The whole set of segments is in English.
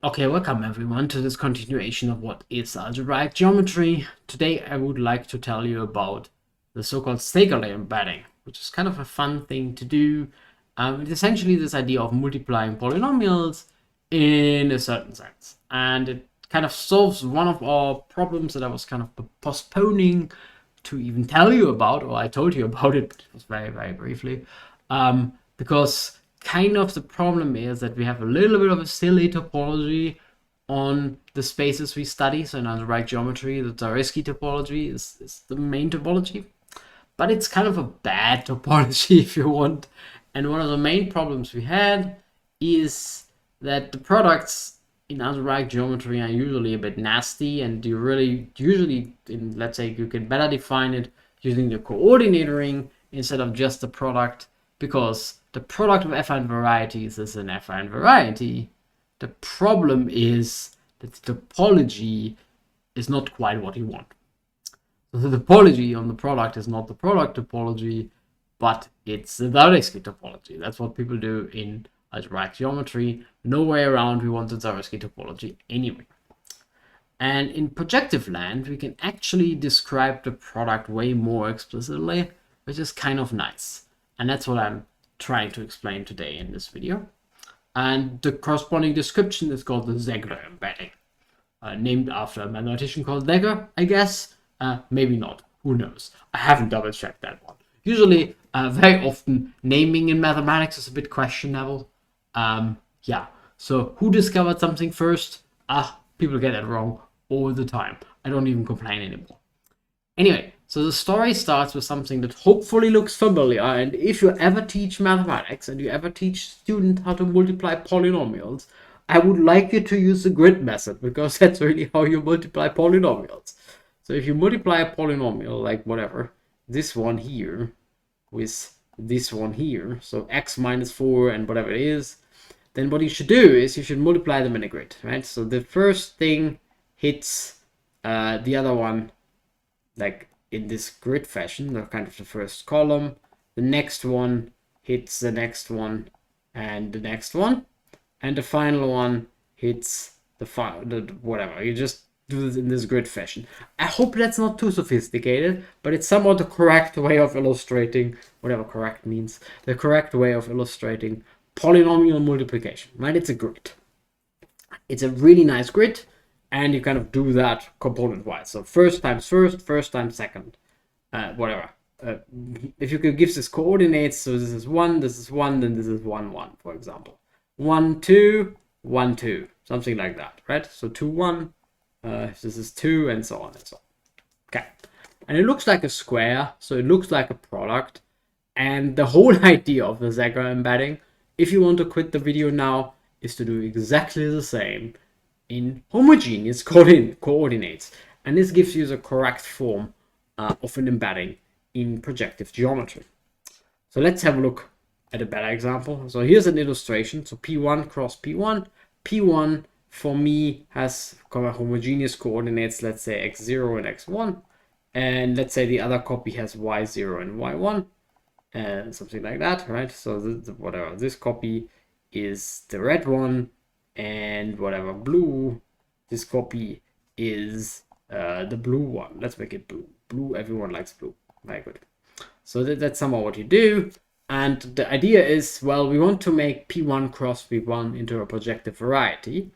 Okay, welcome everyone to this continuation of what is algebraic geometry. Today I would like to tell you about the so-called Segre embedding, which is kind of a fun thing to do. It's essentially this idea of multiplying polynomials in a certain sense. And it kind of solves one of our problems that I was kind of postponing to even tell you about, or I told you about it, but it was very, very briefly. Because kind of the problem is that we have a little bit of a silly topology on the spaces we study. So in algebraic geometry, the Zariski topology is the main topology, but it's kind of a bad topology if you want. And one of the main problems we had is that the products in algebraic geometry are usually a bit nasty, and you really usually, in let's say, you can better define it using the coordinate ring instead of just the product, because the product of affine varieties is an affine variety. The problem is that the topology is not quite what you want. So the topology on the product is not the product topology, but it's the Zariski topology. That's what people do in algebraic geometry. No way around, we want the Zariski topology anyway. And in projective land, we can actually describe the product way more explicitly, which is kind of nice. And that's what I'm trying to explain today in this video. And the corresponding description is called the Segre embedding, named after a mathematician called Segre, I guess. Maybe not. Who knows? I haven't double checked that one. Usually, very often, naming in mathematics is a bit questionable. Yeah. So who discovered something first? People get it wrong all the time. I don't even complain anymore. Anyway, so the story starts with something that hopefully looks familiar, and if you ever teach mathematics and you ever teach students how to multiply polynomials, I would like you to use the grid method, because that's really how you multiply polynomials. So if you multiply a polynomial, like whatever, this one here with this one here, so x minus 4 and whatever it is, then what you should do is you should multiply them in a grid, right? So the first thing hits the other one like in this grid fashion, the kind of the first column. The next one hits the next one and the next one, and the final one hits the whatever. You just do this in this grid fashion. I hope that's not too sophisticated, but it's somewhat the correct way of illustrating whatever correct means. The correct way of illustrating polynomial multiplication, right? It's a grid. It's a really nice grid, and you kind of do that component wise. So first times first times second, whatever. If you could give this coordinates, so this is 1, then this is 1, 1, for example. 1, 2, 1, 2, something like that, right? So 2, 1, if this is 2, and so on and so on. Okay. And it looks like a square, so it looks like a product. And the whole idea of the Segre embedding, if you want to quit the video now, is to do exactly the same in homogeneous coordinates. And this gives you the correct form of an embedding in projective geometry. So let's have a look at a better example. So here's an illustration. So P1 cross P1. P1 for me has homogeneous coordinates, let's say x0 and x1. And let's say the other copy has y0 and y1. And something like that, right? So whatever, this copy is the red one, and whatever blue, this copy is the blue one. Let's make it blue. Blue, everyone likes blue. Very good. So that's somehow what you do. And the idea is, well, we want to make P1 cross P1 into a projective variety,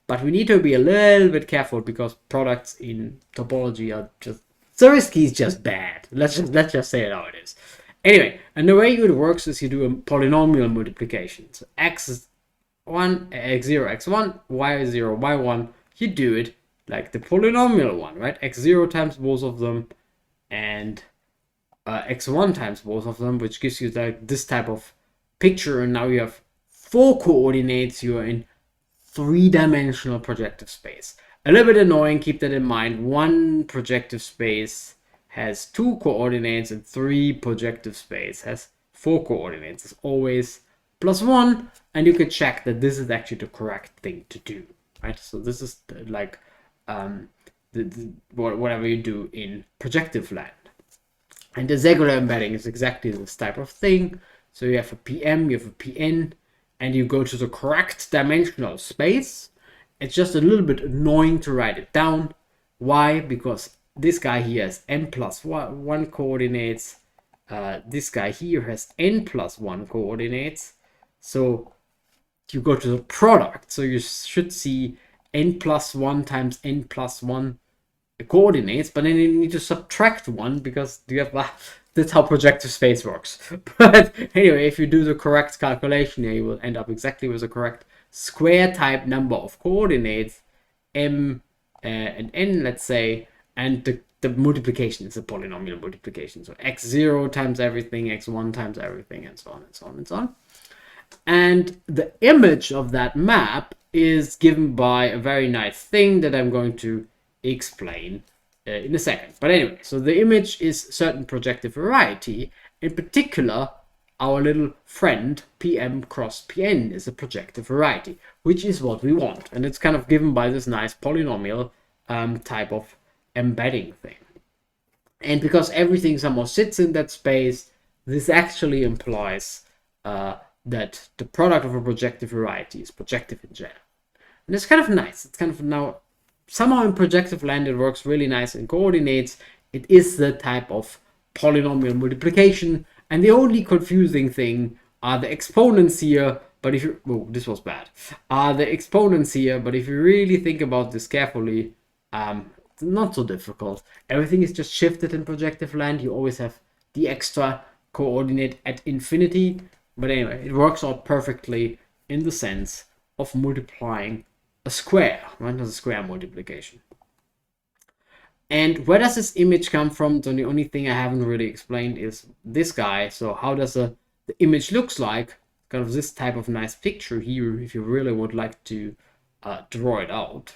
but we need to be a little bit careful because products in topology are just, Zariski is just bad. Let's just say it how it is. Anyway, and the way it works is you do a polynomial multiplication. So x is 1, x0, x1, y0, y1. You do it like the polynomial one, right? x0 times both of them, and x1 times both of them, which gives you like this type of picture. And now you have 4 coordinates. You are in 3-dimensional projective space. A little bit annoying, keep that in mind. One projective space has 2 coordinates, and 3 projective space has 4 coordinates. It's always +1, and you can check that this is actually the correct thing to do, right? So this is like whatever you do in projective land. And the Segre embedding is exactly this type of thing. So you have a PM, you have a PN, and you go to the correct dimensional space, It's just a little bit annoying to write it down. Why? Because this guy here has n plus 1 coordinates. This guy here has n plus 1 coordinates. So you go to the product. So you should see n plus 1 times n plus 1 coordinates, but then you need to subtract 1 because you have that's how projective space works. But anyway, if you do the correct calculation here, you will end up exactly with the correct square type number of coordinates, m and n, let's say, and the multiplication is a polynomial multiplication. So x0 times everything, x1 times everything, and so on and so on and so on. And the image of that map is given by a very nice thing that I'm going to explain in a second. But anyway, so the image is certain projective variety. In particular, our little friend Pm cross Pn is a projective variety, which is what we want. And it's kind of given by this nice polynomial type of embedding thing. And because everything somehow sits in that space, this actually implies that the product of a projective variety is projective in general. And it's kind of nice. It's kind of now, somehow in projective land, it works really nice in coordinates. It is the type of polynomial multiplication. And the only confusing thing are the exponents here. But if you, oh, this was bad. The exponents here, but if you really think about this carefully, it's not so difficult. Everything is just shifted in projective land. You always have the extra coordinate at infinity. But anyway, it works out perfectly in the sense of multiplying a square, right? As a square multiplication. And where does this image come from? So the only thing I haven't really explained is this guy. So how does the image looks like? Kind of this type of nice picture here, if you really would like to draw it out.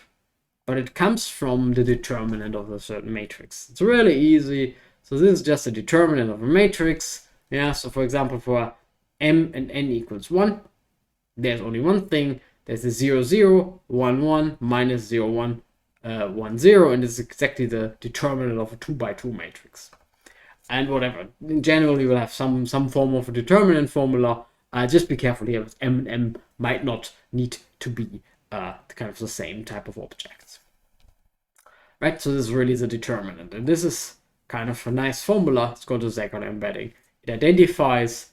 But it comes from the determinant of a certain matrix. It's really easy. So this is just a determinant of a matrix. Yeah. So for example, for m and n equals 1, there's only one thing. There's a 0, 0, 1, 1, minus 0, 1, 1, 0, and this is exactly the determinant of a 2 by 2 matrix. And whatever. In general, you will have some form of a determinant formula. Just be careful here, with m and m might not need to be kind of the same type of objects. Right, so this is really the determinant. And this is kind of a nice formula. It's called the Segre embedding. It identifies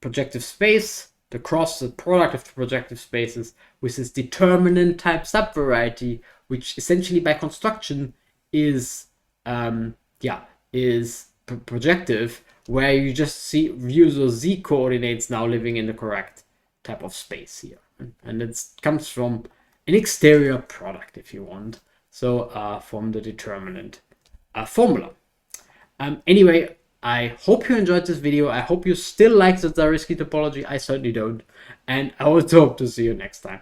projective space, the product of the projective spaces, with this determinant type subvariety, which essentially by construction is projective, where you just use those z coordinates now living in the correct type of space here. And it comes from an exterior product, if you want. So from the determinant formula. Anyway, I hope you enjoyed this video. I hope you still like the Zariski topology. I certainly don't. And I also hope to see you next time.